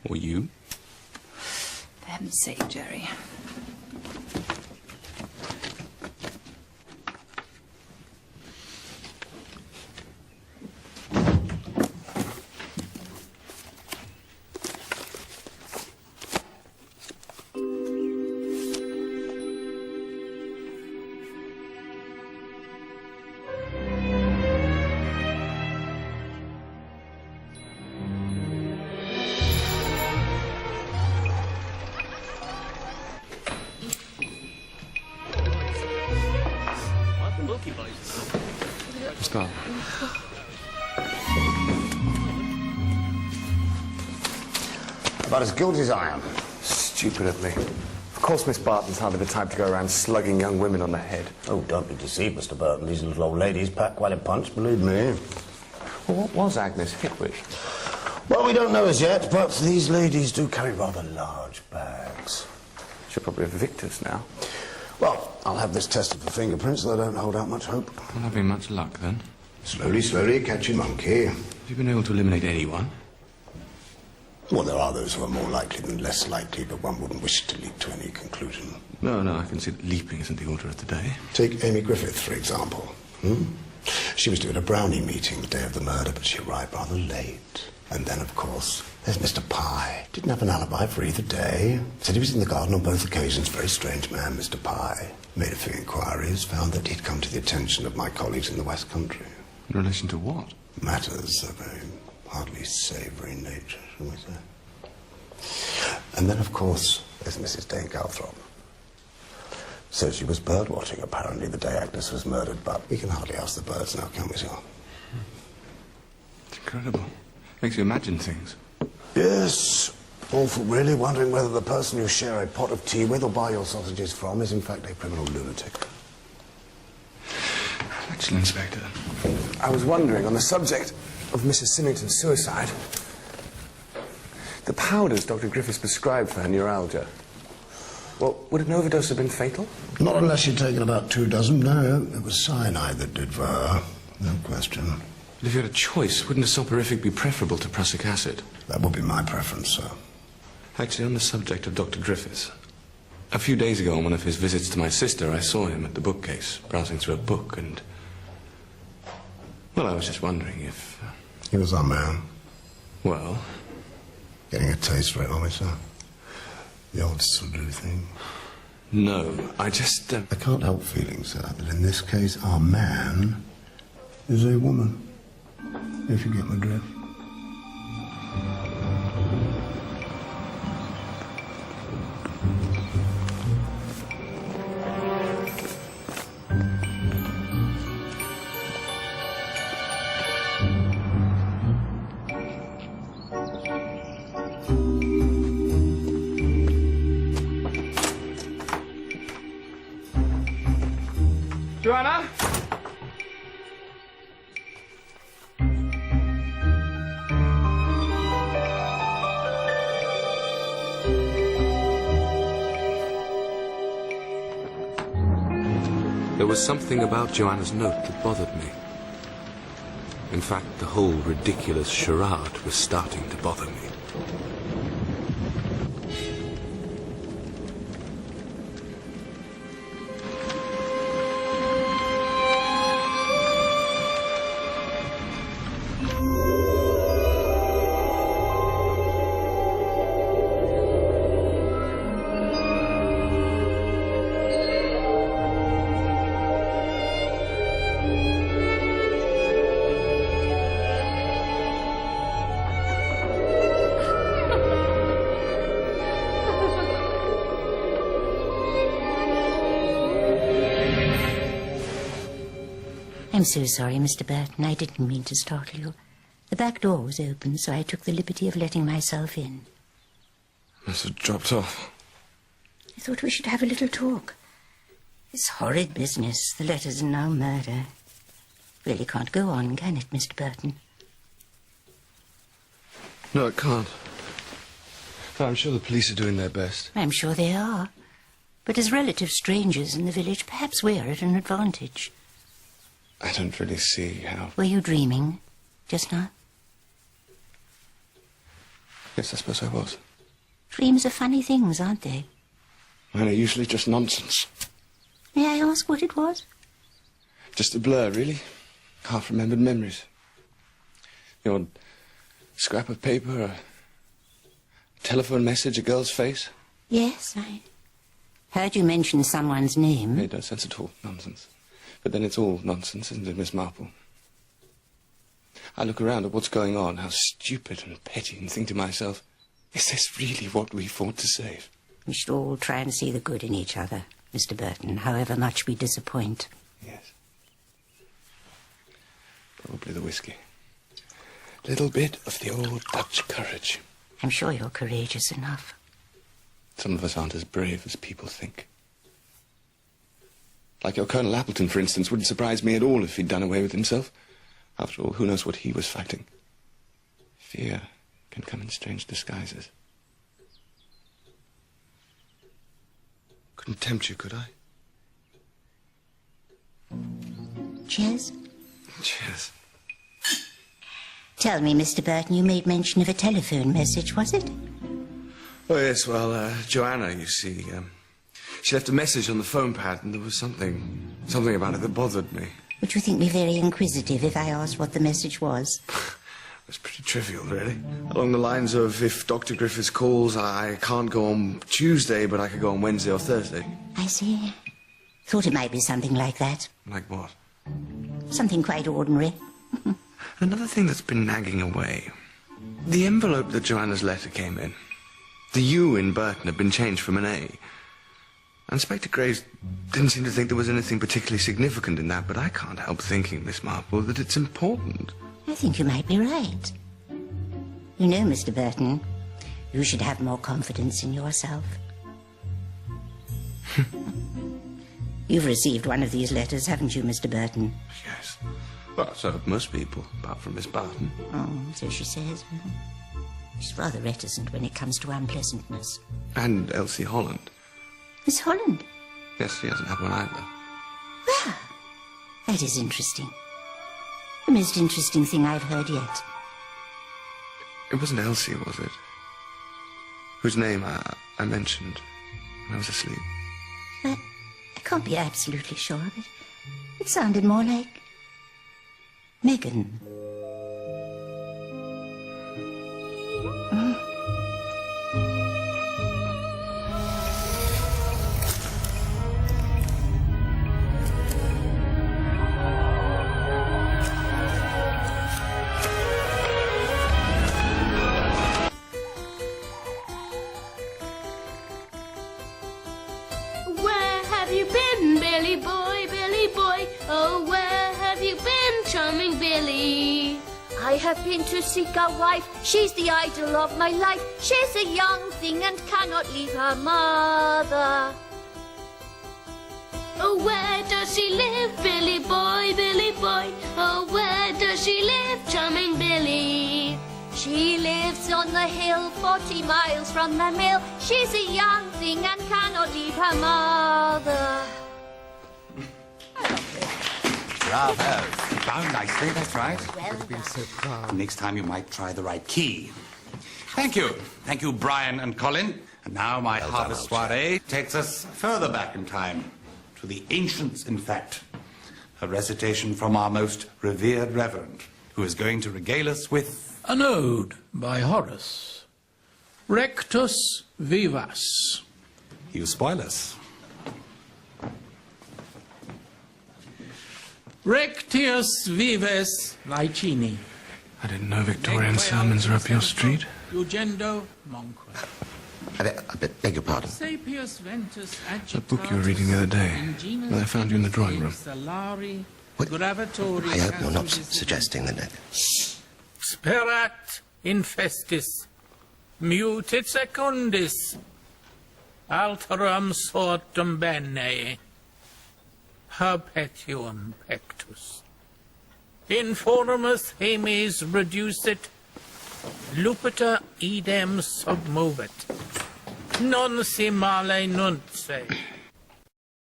Or you? For heaven's sake, Jerry. Stop. About as guilty as I am. Stupid of me. Of course Miss Barton's hardly the type to go around slugging young women on the head. Oh, don't be deceived, Mr. Burton. These little old ladies pack quite a punch, believe me. Well, what was Agnes hit with? Well, we don't know as yet, but these ladies do carry rather large bags. She'll probably have victims now. Well, I'll have this tested for fingerprints, though I don't hold out much hope. Not having much luck, then. Slowly, slowly, catch your monkey. Have you been able to eliminate anyone? Well, there are those who are more likely than less likely, but one wouldn't wish to leap to any conclusion. No, I can see that leaping isn't the order of the day. Take Amy Griffith, for example. She was due at a brownie meeting the day of the murder, but she arrived rather late. And then, of course, there's Mr. Pye. Didn't have an alibi for either day. Said he was in the garden on both occasions. Very strange man, Mr. Pye. Made a few inquiries, found that he'd come to the attention of my colleagues in the West Country. In relation to what? Matters of a hardly savoury nature, shall we say. And then, of course, there's Mrs. Dane Calthrop. Says she was bird-watching, apparently, the day Agnes was murdered, but we can hardly ask the birds now, can we, sir? It's incredible. Makes you imagine things. Yes. Awful, really, wondering whether the person you share a pot of tea with or buy your sausages from is, in fact, a criminal lunatic. Actually, Inspector. I was wondering, on the subject of Mrs. Symington's suicide, the powders Dr. Griffiths prescribed for her neuralgia, well, would an overdose have been fatal? Not unless she'd taken about 2 dozen, no. It was cyanide that did for her. No question. But if you had a choice, wouldn't a soporific be preferable to prussic acid? That would be my preference, sir. Actually, on the subject of Dr. Griffiths, a few days ago on one of his visits to my sister, I saw him at the bookcase, browsing through a book, and... well, I was just wondering if... He was our man. Well... Getting a taste for it, are we, sir? The old Sulu thing. No, I just... I can't help feeling, sir, that in this case, our man is a woman. If you get my drift. Joanna? There was something about Joanna's note that bothered me. In fact, the whole ridiculous charade was starting to bother me. I'm so sorry, Mr. Burton. I didn't mean to startle you. The back door was open, so I took the liberty of letting myself in. Must have dropped off. I thought we should have a little talk. This horrid business, the letters and now murder. Really can't go on, can it, Mr. Burton? No, it can't. But I'm sure the police are doing their best. I'm sure they are. But as relative strangers in the village, perhaps we're at an advantage. I don't really see how... Were you dreaming just now? Yes, I suppose I was. Dreams are funny things, aren't they? Mine are usually just nonsense. May I ask what it was? Just a blur, really. Half-remembered memories. The odd scrap of paper, a telephone message, a girl's face. Yes, I heard you mention someone's name. Made no sense at all. Nonsense. But then it's all nonsense, isn't it, Miss Marple? I look around at what's going on, how stupid and petty, and think to myself, is this really what we fought to save? We should all try and see the good in each other, Mr. Burton, however much we disappoint. Yes. Probably the whiskey. Little bit of the old Dutch courage. I'm sure you're courageous enough. Some of us aren't as brave as people think. Like your Colonel Appleton, for instance, wouldn't surprise me at all if he'd done away with himself. After all, who knows what he was fighting? Fear can come in strange disguises. Couldn't tempt you, could I? Cheers. Cheers. Tell me, Mr. Burton, you made mention of a telephone message, was it? Oh, yes, well, Joanna, you see, she left a message on the phone pad, and there was something about it that bothered me. Would you think me very inquisitive if I asked what the message was? It was pretty trivial, really. Along the lines of, if Dr. Griffiths calls, I can't go on Tuesday, but I could go on Wednesday or Thursday. I see. Thought it might be something like that. Like what? Something quite ordinary. Another thing that's been nagging away. The envelope that Joanna's letter came in. The U in Burton had been changed from an A. And Inspector Graves didn't seem to think there was anything particularly significant in that, but I can't help thinking, Miss Marple, that it's important. I think you might be right. You know, Mr. Burton, you should have more confidence in yourself. You've received one of these letters, haven't you, Mr. Burton? Yes. Well, so have most people, apart from Miss Barton. Oh, so she says. She's rather reticent when it comes to unpleasantness. And Elsie Holland. Miss Holland? Yes, she hasn't had one either. Well, that is interesting. The most interesting thing I've heard yet. It wasn't Elsie, was it? Whose name I mentioned when I was asleep. I can't be absolutely sure of it. It sounded more like Megan. Where have you been, Billy boy, Billy boy? Oh, where have you been, charming Billy? I have been to seek a wife, she's the idol of my life. She's a young thing and cannot leave her mother. Oh, where does she live, Billy boy, Billy boy? Oh, where does she live, charming Billy? She lives on the hill, 40 miles from the mill. She's a young thing and cannot leave her mother. Bravo. Bound nicely, that's right. Well done. Next time you might try the right key. Thank you. Thank you, Brian and Colin. And now my harvest soiree takes us further back in time. To the ancients, in fact. A recitation from our most revered reverend, who is going to regale us with... An ode by Horace. Rectus vivas. You spoil us. Rectius vives Licini. I didn't know Victorian sermons were up your street. Ugendo monque. I beg your pardon. Sapius ventus That book you were reading the other day, that I found you in the drawing room. What? I hope you're not suggesting that... Sperat infestis, mutit secundis, alteram sortum bene, perpetuum pectus. Informis hemes reducit, lupita idem submovit, non si male nunce.